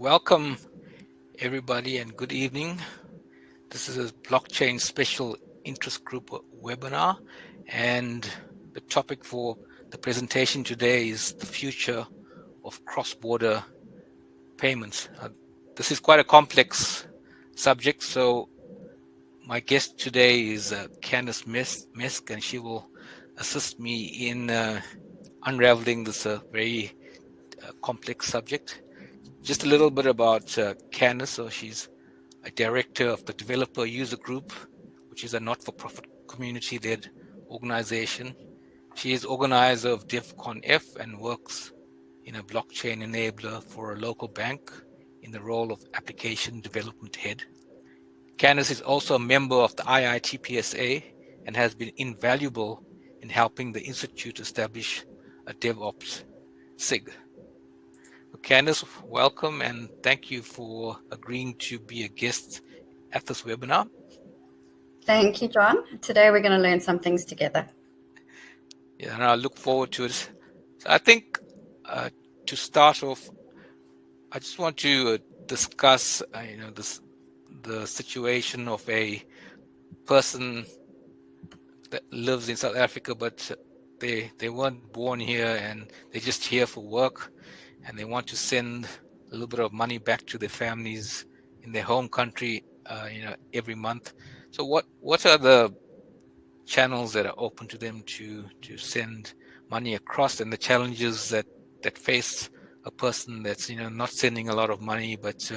Welcome everybody and good evening. This is a blockchain special interest group webinar, and the topic for the presentation today is the future of cross-border payments. This is quite a complex subject, so my guest today is Candice Mesk, and she will assist me in unraveling this very complex subject. Just a little bit about Candice. So she's a director of the Developer User Group, which is a not-for-profit community-led organization. She is organizer of DevCon F and works in a blockchain enabler for a local bank in the role of application development head. Candice is also a member of the IITPSA and has been invaluable in helping the Institute establish a DevOps SIG. Candice, welcome and thank you for agreeing to be a guest at this webinar. Thank you, John. Today we're going to learn some things together. Yeah, and I look forward to it. So I think to start off, I just want to discuss, the situation of a person that lives in South Africa, but they weren't born here and they're just here for work, and they want to send a little bit of money back to their families in their home country, every month. So what are the channels that are open to them to send money across, and the challenges that face a person that's not sending a lot of money, but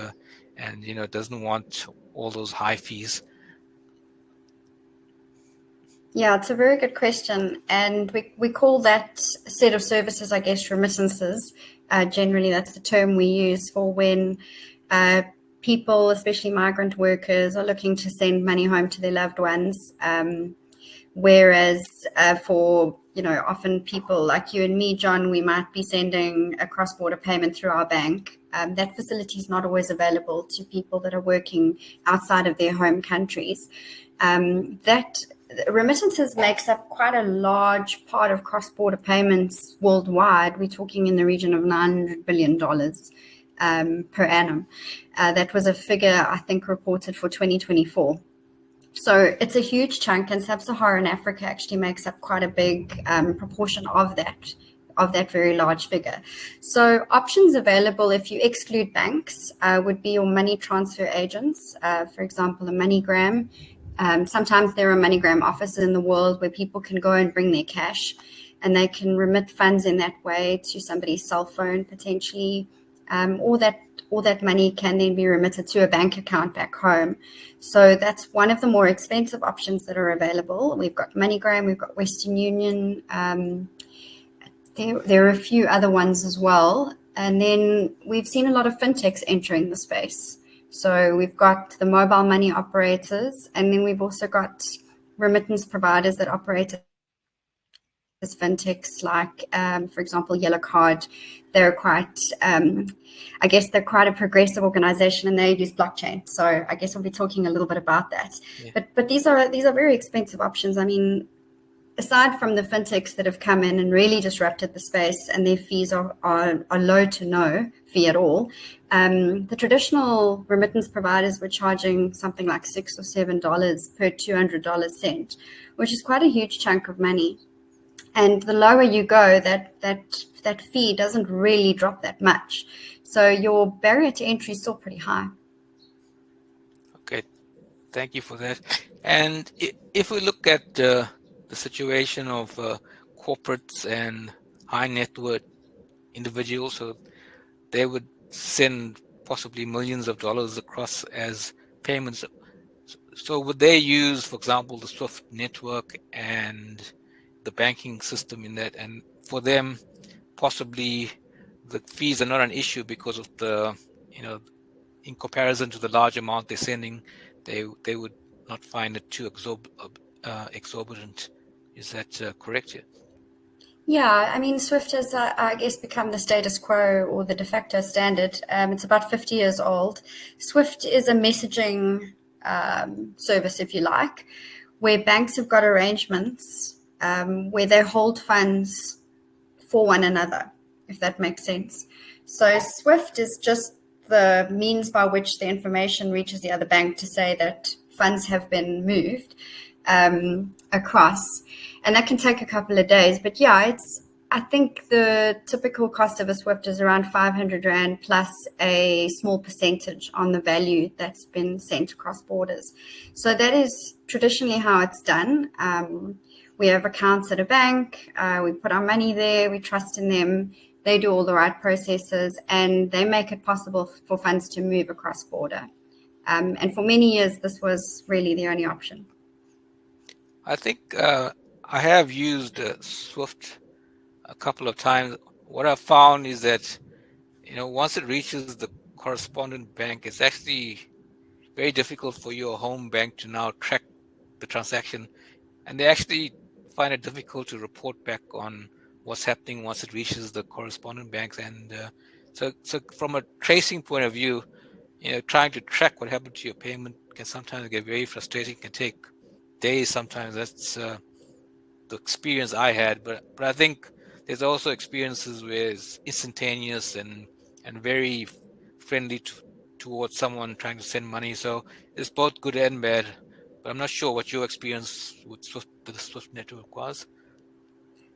doesn't want all those high fees? Yeah, it's a very good question, and we call that set of services, I guess, remittances. Generally, that's the term we use for when people, especially migrant workers, are looking to send money home to their loved ones. Whereas for often people like you and me, John, we might be sending a cross-border payment through our bank. That facility is not always available to people that are working outside of their home countries. That remittances makes up quite a large part of cross-border payments worldwide. We're talking in the region of $900 billion per annum. That was a figure, I think, reported for 2024. So it's a huge chunk, and sub-Saharan Africa actually makes up quite a big proportion of that very large figure. So options available, if you exclude banks, would be your money transfer agents, for example, a MoneyGram. Sometimes there are MoneyGram offices in the world where people can go and bring their cash, and they can remit funds in that way to somebody's cell phone potentially, or that money can then be remitted to a bank account back home. So that's one of the more expensive options that are available. We've got MoneyGram, we've got Western Union. There are a few other ones as well. And then we've seen a lot of fintechs entering the space. So we've got the mobile money operators, and then we've also got remittance providers that operate as fintechs, like, for example, Yellow Card. They're quite, they're quite a progressive organization, and they use blockchain. So I guess we'll be talking a little bit about that. Yeah. But these are very expensive options. I mean, aside from the fintechs that have come in and really disrupted the space, and their fees are low to no fee at all, the traditional remittance providers were charging something like $6 or $7 per $200 sent, which is quite a huge chunk of money. And the lower you go, that fee doesn't really drop that much. So your barrier to entry is still pretty high. Okay, thank you for that. And if we look at the situation of corporates and high net worth individuals, so they would send possibly millions of dollars across as payments. So would they use, for example, the SWIFT network and the banking system in that? And for them, possibly the fees are not an issue because of the, in comparison to the large amount they're sending, they would not find it too exorbitant. Is that correct? Yeah, I mean, SWIFT has, I guess, become the status quo or the de facto standard. It's about 50 years old. SWIFT is a messaging service, if you like, where banks have got arrangements where they hold funds for one another, if that makes sense. So SWIFT is just the means by which the information reaches the other bank to say that funds have been moved across. And that can take a couple of days. But yeah, I think the typical cost of a SWIFT is around 500 Rand plus a small percentage on the value that's been sent across borders. So that is traditionally how it's done. We have accounts at a bank, we put our money there, we trust in them, they do all the right processes, and they make it possible for funds to move across border. And for many years, this was really the only option. I think I have used SWIFT a couple of times. What I've found is that, once it reaches the correspondent bank, it's actually very difficult for your home bank to now track the transaction. And they actually find it difficult to report back on what's happening once it reaches the correspondent banks. And so from a tracing point of view, trying to track what happened to your payment can sometimes get very frustrating, can take days sometimes. That's the experience I had. But I think there's also experiences where it's instantaneous and very friendly towards someone trying to send money. So it's both good and bad. But I'm not sure what your experience with the SWIFT network was.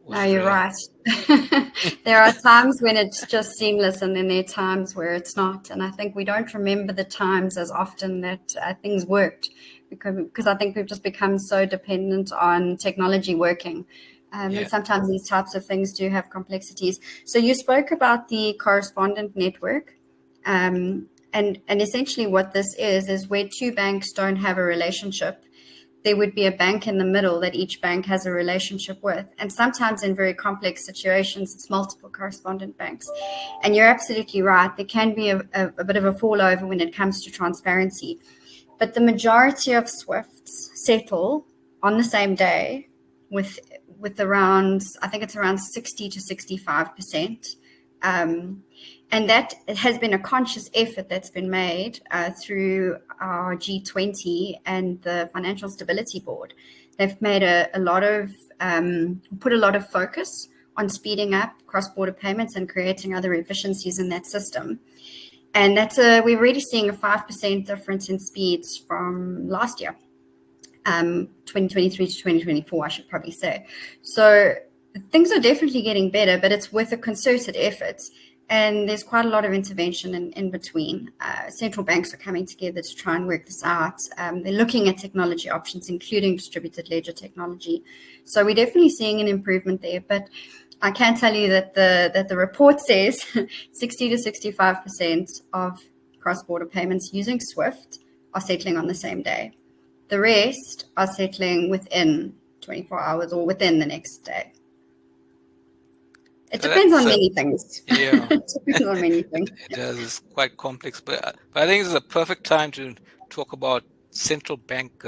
No, you're right. There are times when it's just seamless, and then there are times where it's not. And I think we don't remember the times as often that things worked, because I think we've just become so dependent on technology working. And sometimes these types of things do have complexities. So you spoke about the correspondent network. And essentially what this is where two banks don't have a relationship. There would be a bank in the middle that each bank has a relationship with. And sometimes in very complex situations, it's multiple correspondent banks. And you're absolutely right. There can be a bit of a fallover when it comes to transparency. But the majority of SWIFTs settle on the same day with around, I think it's around 60 to 65%. And that has been a conscious effort that's been made through our G20 and the Financial Stability Board. They've made put a lot of focus on speeding up cross-border payments and creating other efficiencies in that system. And we're already seeing a 5% difference in speeds from last year, 2023 to 2024, I should probably say. So things are definitely getting better, but it's with a concerted effort. And there's quite a lot of intervention in between. Central banks are coming together to try and work this out. They're looking at technology options, including distributed ledger technology. So we're definitely seeing an improvement there. But I can tell you that the report says 60 to 65% of cross-border payments using SWIFT are settling on the same day. The rest are settling within 24 hours or within the next day. It depends on many things. Yeah, it depends on many things. It does. It's quite complex, but I think it's a perfect time to talk about central bank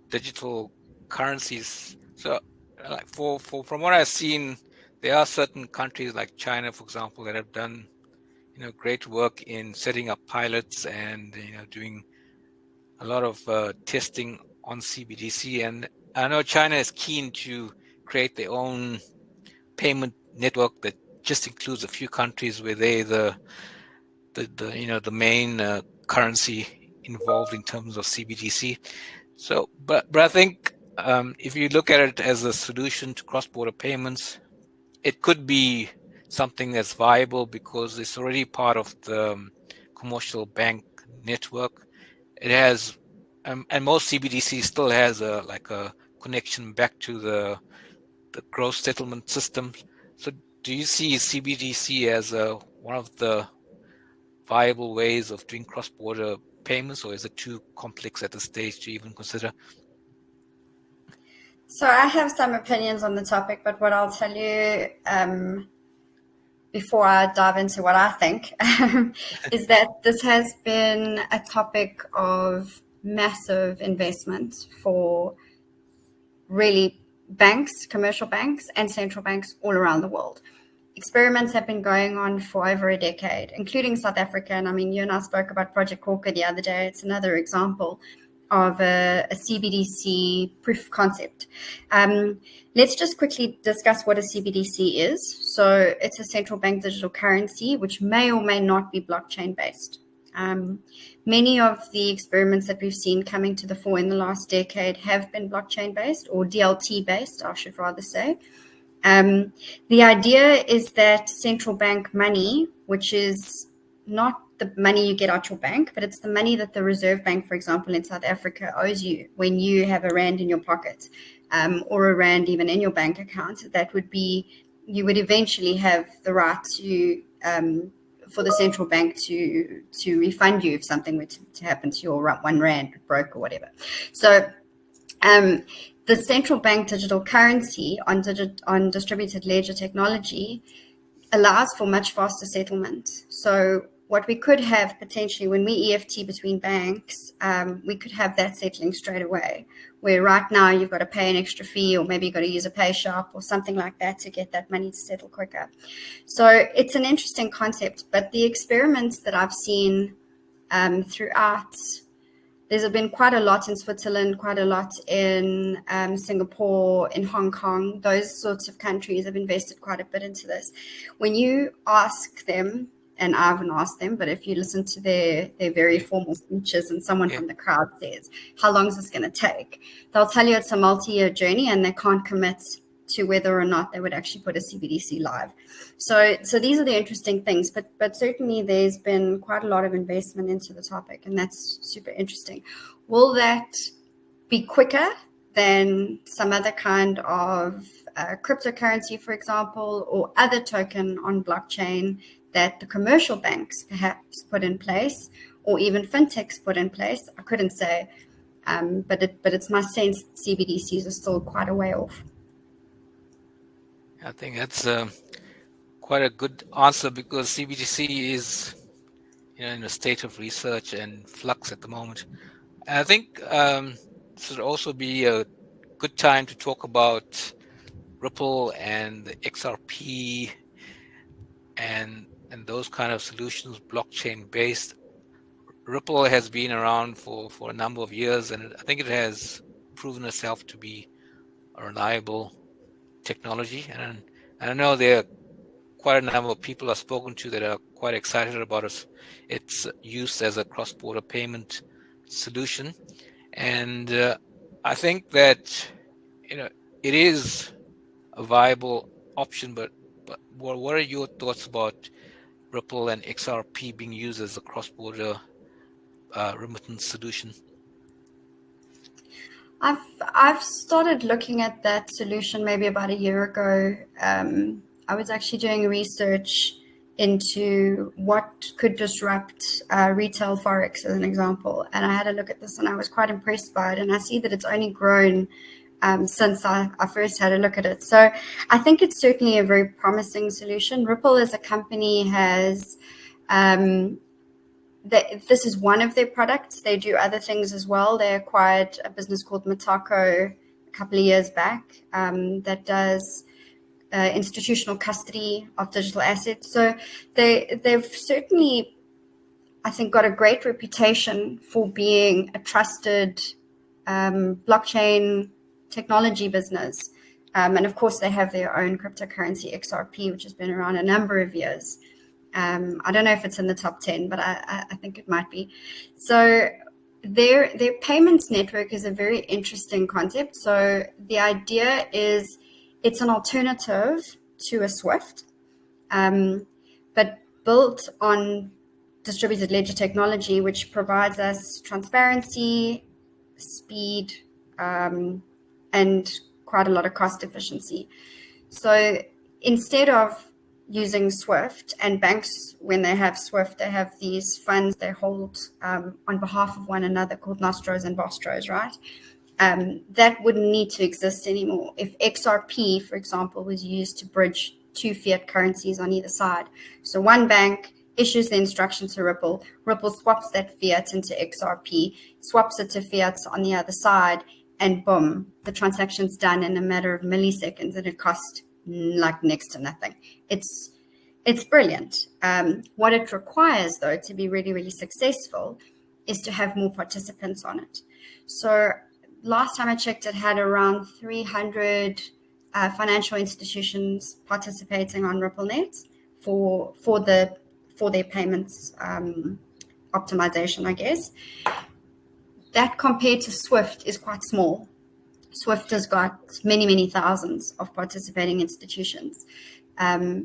digital currencies. So, from what I've seen, there are certain countries like China, for example, that have done great work in setting up pilots and doing a lot of testing on CBDC. And I know China is keen to create their own payment network that just includes a few countries where they're the main currency involved in terms of CBDC. So, but I think if you look at it as a solution to cross-border payments, it could be something that's viable because it's already part of the commercial bank network. It has, and most CBDC still has a connection back to the gross settlement system. So do you see CBDC as one of the viable ways of doing cross-border payments, or is it too complex at this stage to even consider? So I have some opinions on the topic, but what I'll tell you before I dive into what I think is that this has been a topic of massive investment for really banks, commercial banks, and central banks all around the world. Experiments have been going on for over a decade, including South Africa. And I mean, you and I spoke about Project Corker the other day. It's another example of a CBDC proof of concept. Let's just quickly discuss what a CBDC is. So it's a central bank digital currency, which may or may not be blockchain based. Many of the experiments that we've seen coming to the fore in the last decade have been blockchain based, or DLT based, I should rather say. The idea is that central bank money, which is not the money you get out your bank, but it's the money that the Reserve Bank, for example, in South Africa owes you when you have a rand in your pocket, or a rand even in your bank account. That would be, you would eventually have the right to, for the central bank to refund you if something were to happen to your 1 rand broke or whatever. So the central bank digital currency on distributed ledger technology allows for much faster settlement. So what we could have potentially when we EFT between banks, we could have that settling straight away, where right now you've got to pay an extra fee, or maybe you've got to use a pay shop or something like that to get that money to settle quicker. So it's an interesting concept, but the experiments that I've seen throughout, there's been quite a lot in Switzerland, quite a lot in Singapore, in Hong Kong. Those sorts of countries have invested quite a bit into this. When you ask them, and I haven't asked them, but if you listen to their very formal speeches and someone from the crowd says, how long is this going to take? They'll tell you it's a multi-year journey and they can't commit to whether or not they would actually put a CBDC live. So these are the interesting things, but certainly there's been quite a lot of investment into the topic, and that's super interesting. Will that be quicker than some other kind of cryptocurrency, for example, or other token on blockchain that the commercial banks perhaps put in place, or even fintechs put in place? I couldn't say, but it's my sense CBDCs are still quite a way off. I think that's quite a good answer, because CBDC is, in a state of research and flux at the moment. And I think this would also be a good time to talk about Ripple and the XRP and those kind of solutions, blockchain based. Ripple has been around for a number of years, and I think it has proven itself to be a reliable technology. And I know there are quite a number of people I've spoken to that are quite excited about its use as a cross-border payment solution. And I think that it is a viable option, but what are your thoughts about Ripple and XRP being used as a cross-border remittance solution? I've started looking at that solution maybe about a year ago. I was actually doing research into what could disrupt retail forex, as an example, and I had a look at this and I was quite impressed by it, and I see that it's only grown since I first had a look at it. So I think it's certainly a very promising solution. Ripple as a company has, this is one of their products. They do other things as well. They acquired a business called Mataco a couple of years back that does institutional custody of digital assets. So they've certainly, I think, got a great reputation for being a trusted blockchain technology business. And of course, they have their own cryptocurrency, XRP, which has been around a number of years. I don't know if it's in the top 10, but I think it might be. So their payments network is a very interesting concept. So the idea is it's an alternative to a SWIFT, but built on distributed ledger technology, which provides us transparency, speed, and quite a lot of cost efficiency. So instead of using SWIFT, and banks, when they have SWIFT, they have these funds they hold on behalf of one another called nostros and vostros, right? That wouldn't need to exist anymore. If XRP, for example, was used to bridge two fiat currencies on either side. So one bank issues the instruction to Ripple, Ripple swaps that fiat into XRP, swaps it to fiat on the other side, and boom, the transaction's done in a matter of milliseconds, and it costs like next to nothing. It's brilliant. What it requires, though, to be really, really successful is to have more participants on it. So last time I checked, it had around 300 financial institutions participating on RippleNet for their payments optimization, I guess. That compared to Swift is quite small. Swift has got many, many thousands of participating institutions.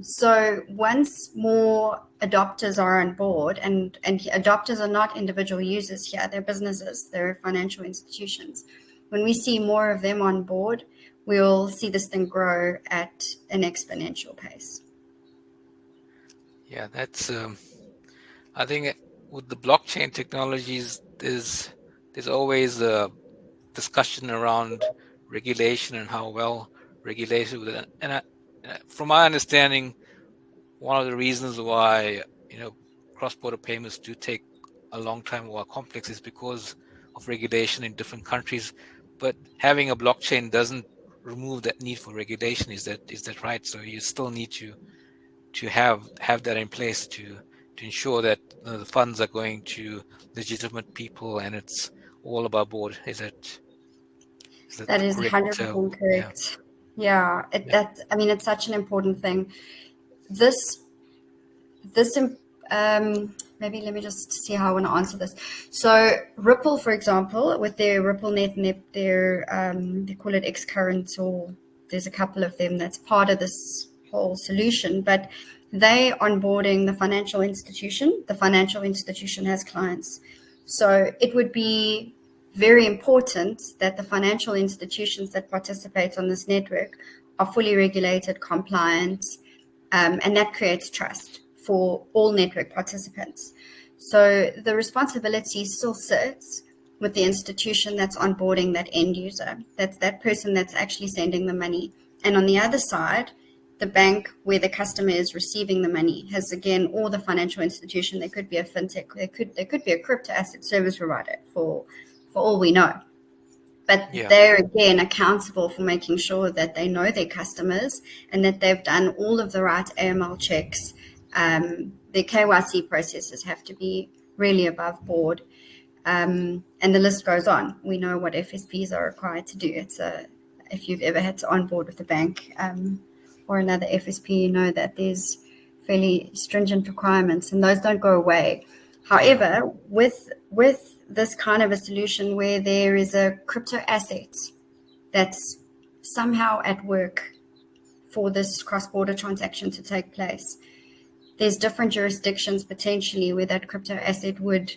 So once more adopters are on board, and adopters are not individual users here, they're businesses, they're financial institutions. When we see more of them on board, we'll see this thing grow at an exponential pace. Yeah, that's, I think with the blockchain technologies, there's always a discussion around regulation and how well regulated with it. And from my understanding, one of the reasons why, cross-border payments do take a long time or are complex is because of regulation in different countries. But having a blockchain doesn't remove that need for regulation. Is that right? So you still need to have that in place to ensure that the funds are going to legitimate people and it's all above board. That is correct? 100% correct. Yeah, it's such an important thing. This maybe let me just see how I want to answer this. So Ripple, for example, with their RippleNet and their they call it Xcurrent, or there's a couple of them that's part of this whole solution, but they onboarding the financial institution. The financial institution has clients. So it would be very important that the financial institutions that participate on this network are fully regulated, compliant, and that creates trust for all network participants. So the responsibility still sits with the institution that's onboarding that end user. That's that person that's actually sending the money. And on the other side, the bank where the customer is receiving the money has, again, all the financial institution. They could be a fintech. They could be a crypto asset service provider for all we know. But they're, again, accountable for making sure that they know their customers and that they've done all of the right AML checks. Their KYC processes have to be really above board. And the list goes on. We know what FSPs are required to do. If you've ever had to onboard with a bank or another FSP, you know that there's fairly stringent requirements, and those don't go away. However, with this kind of a solution where there is a crypto asset that's somehow at work for this cross-border transaction to take place, there's different jurisdictions potentially where that crypto asset would,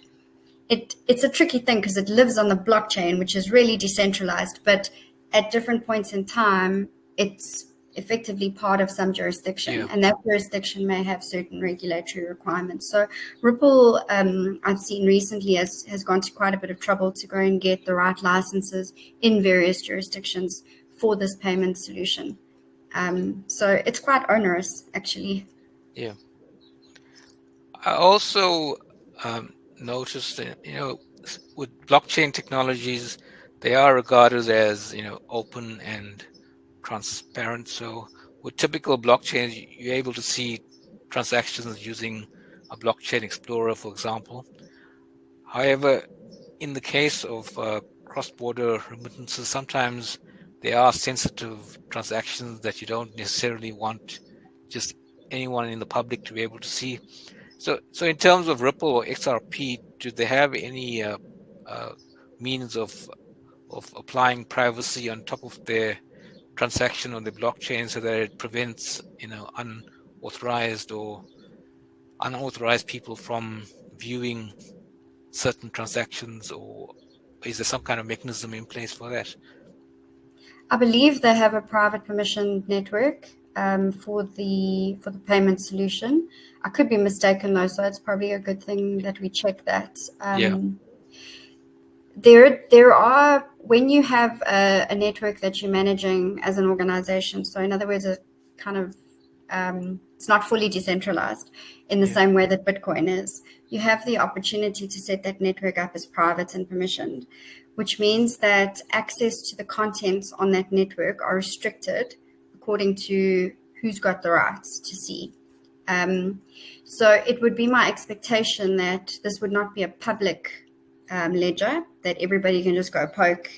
it's a tricky thing because it lives on the blockchain, which is really decentralized, but at different points in time, it's effectively part of some jurisdiction, and that jurisdiction may have certain regulatory requirements. So Ripple, I've seen recently, has gone to quite a bit of trouble to go and get the right licenses in various jurisdictions for this payment solution. So it's quite onerous, actually. Yeah. I also noticed that, with blockchain technologies, they are regarded as, open and transparent. So with typical blockchains, you're able to see transactions using a blockchain explorer, for example. However, in the case of cross-border remittances, sometimes there are sensitive transactions that you don't necessarily want just anyone in the public to be able to see. So in terms of Ripple or XRP, do they have any means of applying privacy on top of their transaction on the blockchain so that it prevents, unauthorized people from viewing certain transactions, or is there some kind of mechanism in place for that? I believe they have a private permission network for the payment solution. I could be mistaken though, so it's probably a good thing that we check that. There are, when you have a network that you're managing as an organization, so in other words, a kind of it's not fully decentralized in the same way that Bitcoin is, you have the opportunity to set that network up as private and permissioned, which means that access to the contents on that network are restricted according to who's got the rights to see. So it would be my expectation that this would not be a public ledger that everybody can just go poke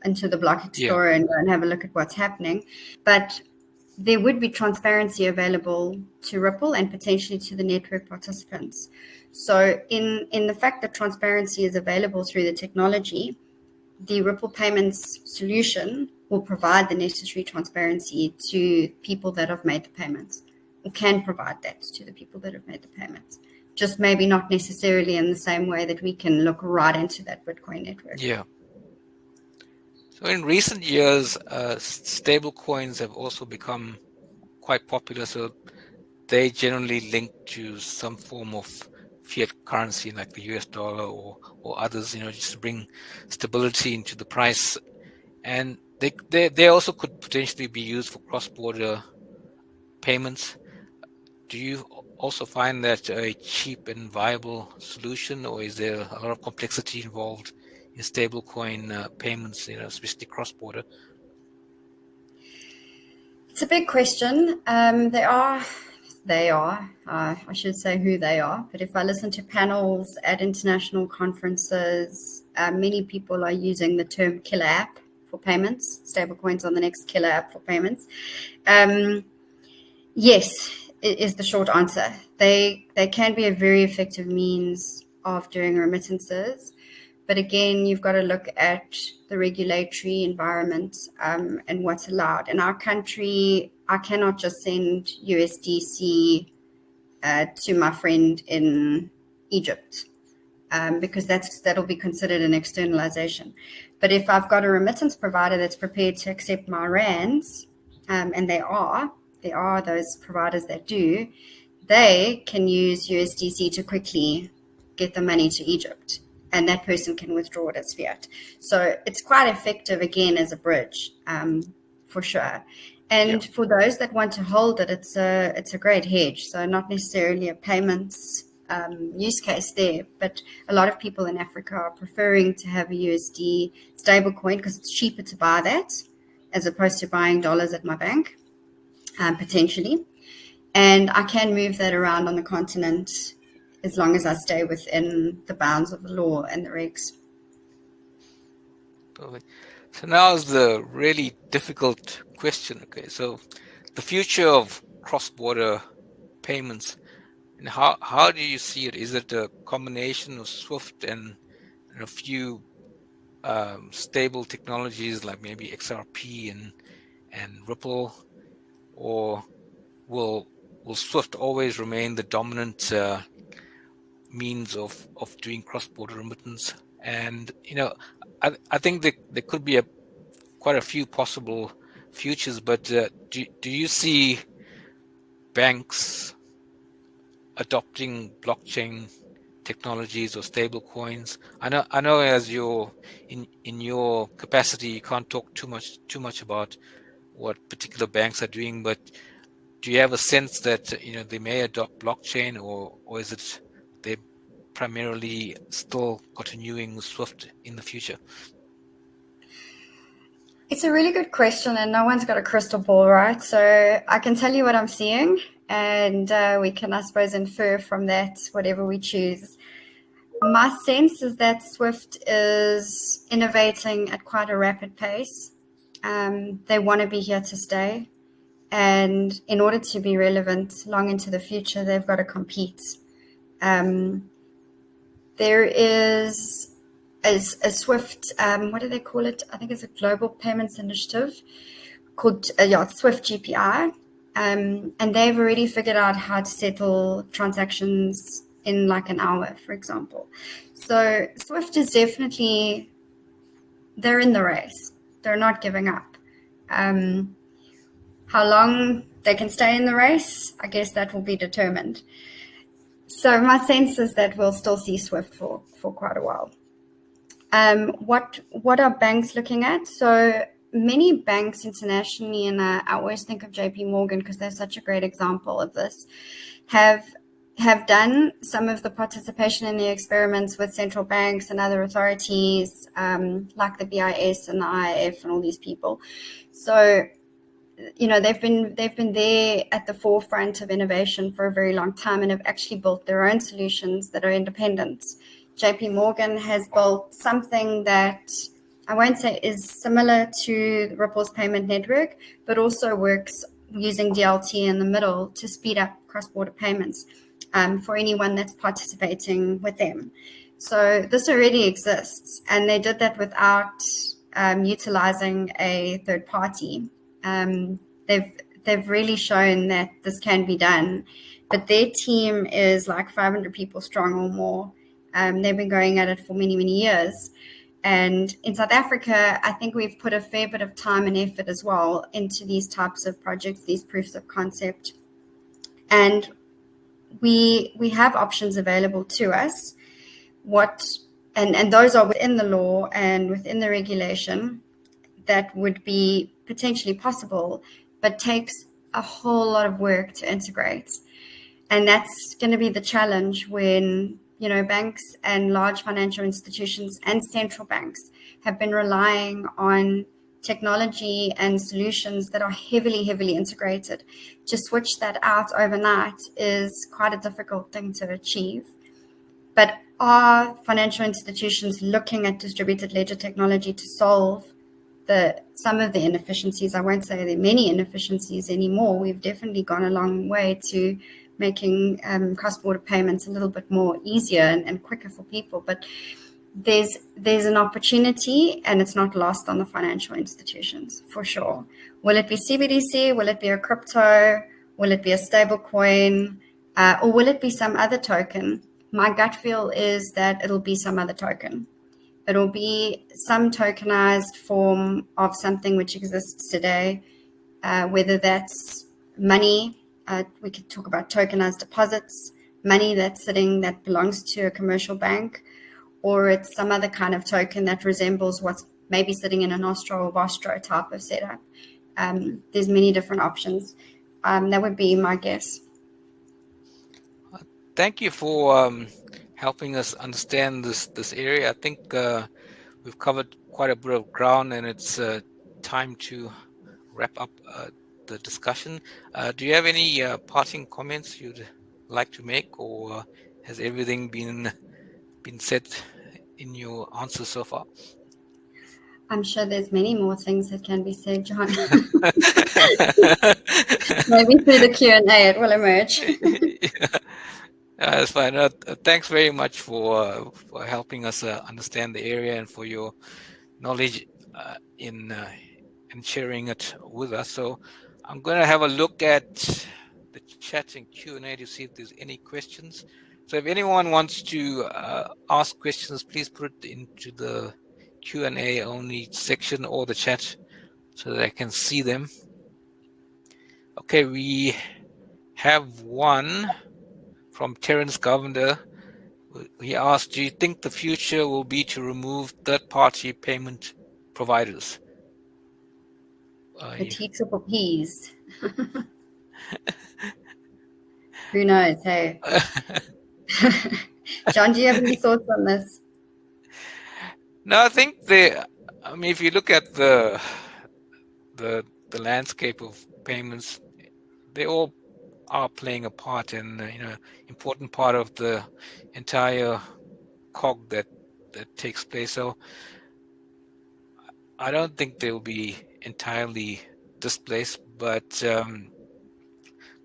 into the Block Explorer and go and have a look at what's happening. But there would be transparency available to Ripple and potentially to the network participants. So in the fact that transparency is available through the technology, the Ripple payments solution will provide the necessary transparency to people that have made the payments, or can provide that to the people that have made the payments. Just maybe not necessarily in the same way that we can look right into that Bitcoin network. Yeah. So in recent years, stable coins have also become quite popular. So they generally link to some form of fiat currency like the US dollar or others, just to bring stability into the price. And they also could potentially be used for cross-border payments. Do you also find that a cheap and viable solution, or is there a lot of complexity involved in stablecoin payments, especially cross-border? It's a big question. They are. I should say who they are. But if I listen to panels at international conferences, many people are using the term killer app for payments. Stablecoins on the next killer app for payments. Yes, is the short answer. They can be a very effective means of doing remittances. But again, you've got to look at the regulatory environment and what's allowed. In our country, I cannot just send USDC to my friend in Egypt because that'll be considered an externalization. But if I've got a remittance provider that's prepared to accept my rands, and there are those providers that do, they can use USDC to quickly get the money to Egypt. And that person can withdraw it as fiat. So it's quite effective, again, as a bridge, for sure. And for those that want to hold it, it's a great hedge. So not necessarily a payments use case there, but a lot of people in Africa are preferring to have a USD stablecoin because it's cheaper to buy that as opposed to buying dollars at my bank, potentially. And I can move that around on the continent as long as I stay within the bounds of the law and the regs. Perfect. So now is the really difficult question. Okay, so the future of cross-border payments, and how do you see it? Is it a combination of SWIFT and a few stable technologies like maybe XRP and Ripple, or will SWIFT always remain the dominant means of doing cross-border remittance? And I think there could be quite a few possible futures, but do you see banks adopting blockchain technologies or stable coins? I know as in your capacity you can't talk too much about what particular banks are doing, but do you have a sense that they may adopt blockchain, or is it they primarily still continuing SWIFT in the future? It's a really good question, and no one's got a crystal ball, right? So I can tell you what I'm seeing, and we can, I suppose, infer from that whatever we choose. My sense is that SWIFT is innovating at quite a rapid pace. They want to be here to stay. And in order to be relevant long into the future, they've got to compete. There is a SWIFT, what do they call it? I think it's a Global Payments Initiative called SWIFT GPI. And they've already figured out how to settle transactions in like an hour, for example. So SWIFT is definitely, they're in the race. They're not giving up. How long they can stay in the race, I guess that will be determined. So my sense is that we'll still see SWIFT for quite a while. What are banks looking at? So many banks internationally, and I always think of JP Morgan because they're such a great example of this, have done some of the participation in the experiments with central banks and other authorities, like the BIS and the IIF and all these people. So they've been there at the forefront of innovation for a very long time and have actually built their own solutions that are independent. JP Morgan has built something that I won't say is similar to the Ripple's payment network, but also works using DLT in the middle to speed up cross-border payments for anyone that's participating with them. So this already exists, and they did that without utilizing a third party. They've really shown that this can be done, but their team is like 500 people strong or more. They've been going at it for many, many years. And in South Africa, I think we've put a fair bit of time and effort as well into these types of projects, these proofs of concept. And we have options available to us. And those are within the law and within the regulation that would be potentially possible, but takes a whole lot of work to integrate. And that's going to be the challenge when, you know, banks and large financial institutions and central banks have been relying on technology and solutions that are heavily, heavily integrated. To switch that out overnight is quite a difficult thing to achieve. But are financial institutions looking at distributed ledger technology to solve some of the inefficiencies? I won't say there are many inefficiencies anymore. We've definitely gone a long way to making cross-border payments a little bit more easier and quicker for people. But there's an opportunity, and it's not lost on the financial institutions, for sure. Will it be CBDC? Will it be a crypto? Will it be a stable coin? Or will it be some other token? My gut feel is that it'll be some other token. It'll be some tokenized form of something which exists today, whether that's money. We could talk about tokenized deposits, money that belongs to a commercial bank, or it's some other kind of token that resembles what's maybe sitting in a Nostro or Vostro type of setup. There's many different options. That would be my guess. Thank you for helping us understand this area. I think we've covered quite a bit of ground, and it's time to wrap up the discussion. Do you have any parting comments you'd like to make, or has everything been said in your answer so far? I'm sure there's many more things that can be said, John. Maybe through the Q&A it will emerge. That's fine. Thanks very much for helping us understand the area and for your knowledge in sharing it with us. So I'm going to have a look at the chat and Q&A to see if there's any questions. So if anyone wants to ask questions, please put it into the Q&A only section or the chat so that I can see them. Okay, we have one from Terence Govender. He asked, do you think the future will be to remove third-party payment providers? The TPPs. Who knows? Hey, John, do you have any thoughts on this? No, I think if you look at the landscape of payments, they all are playing a part in important part of the entire cog that takes place. So I don't think they will be entirely displaced, but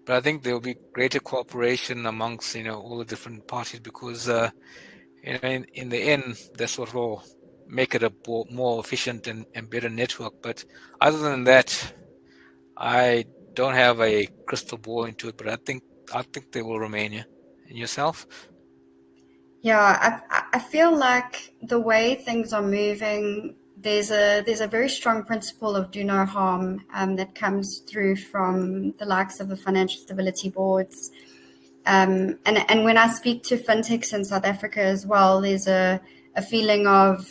I think there will be greater cooperation amongst all the different parties, because in the end that's what will make it a more efficient and better network. But other than that, I don't have a crystal ball into it, but I think they will remain. Yeah. And yourself? Yeah, I feel like the way things are moving, there's a very strong principle of do no harm that comes through from the likes of the financial stability boards. And when I speak to fintechs in South Africa as well, there's a feeling of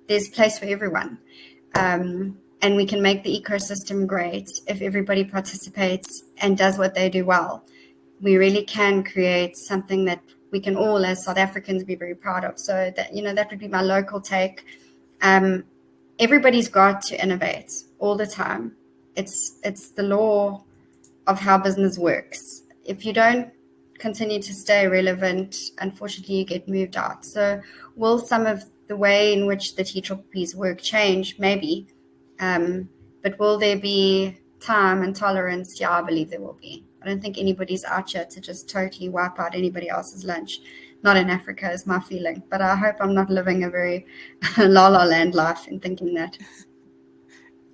there's place for everyone. And we can make the ecosystem great if everybody participates and does what they do well. We really can create something that we can all, as South Africans, be very proud of. So that that would be my local take. Everybody's got to innovate all the time. It's the law of how business works. If you don't continue to stay relevant, unfortunately you get moved out. So will some of the way in which the TPP's work change? Maybe. But will there be time and tolerance? Yeah, I believe there will be. I don't think anybody's out here to just totally wipe out anybody else's lunch. Not in Africa is my feeling. But I hope I'm not living a very la-la land life in thinking that.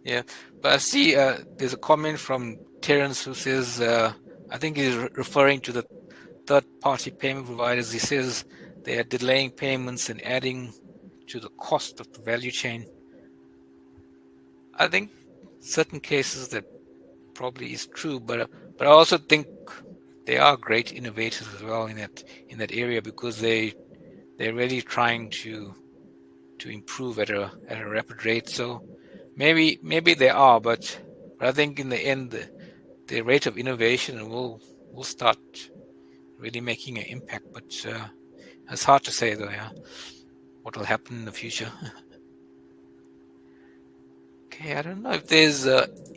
Yeah, but I see there's a comment from Terence who says, I think he's referring to the third-party payment providers. He says they are delaying payments and adding to the cost of the value chain. I think certain cases that probably is true, but I also think they are great innovators as well in that area, because they're really trying to improve at a rapid rate. So maybe they are, but I think in the end the rate of innovation will start really making an impact. But it's hard to say though, yeah, what will happen in the future. Okay, I don't know if there's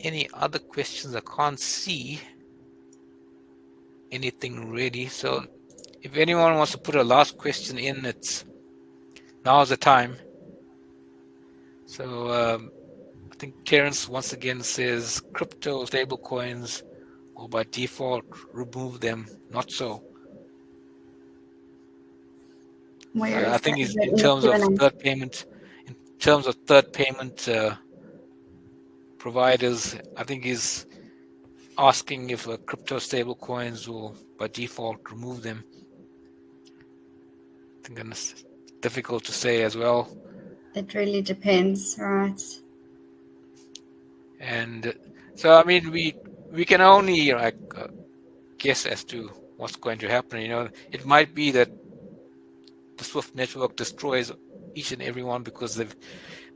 any other questions. I can't see anything ready. So if anyone wants to put a last question in, now's the time. So I think Terence once again says crypto stable coins will by default remove them. Not so. Where I is think that? in terms of third payment, providers, I think he's asking if crypto stable coins will by default remove them. I think that's difficult to say as well. It really depends, right? And so, I mean, we can only guess as to what's going to happen. It might be that the SWIFT network destroys each and every one because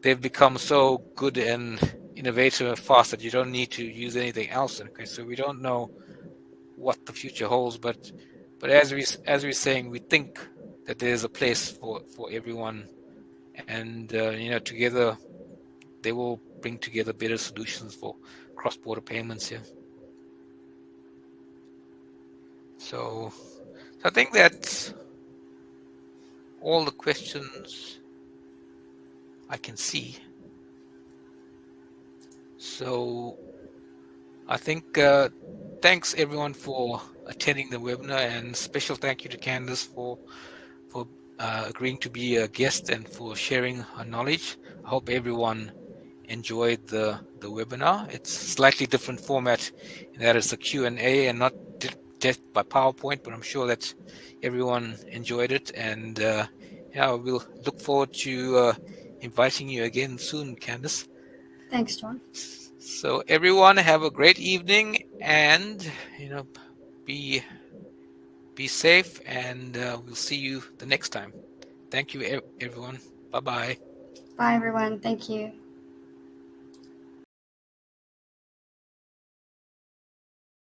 they've become so good and innovative and fast that you don't need to use anything else. Okay, so we don't know what the future holds, but as we're saying, we think that there's a place for everyone, and together they will bring together better solutions for cross-border payments here. So I think that's all the questions I can see. So I think thanks everyone for attending the webinar, and special thank you to Candice for agreeing to be a guest and for sharing her knowledge. I hope everyone enjoyed the webinar. It's slightly different format in that it's a Q&A and not just by PowerPoint, but I'm sure that everyone enjoyed it, and we'll look forward to inviting you again soon, Candice. Thanks, John. So everyone have a great evening, and be safe, and we'll see you the next time. Thank you, everyone. Bye-bye. Bye, everyone. Thank you.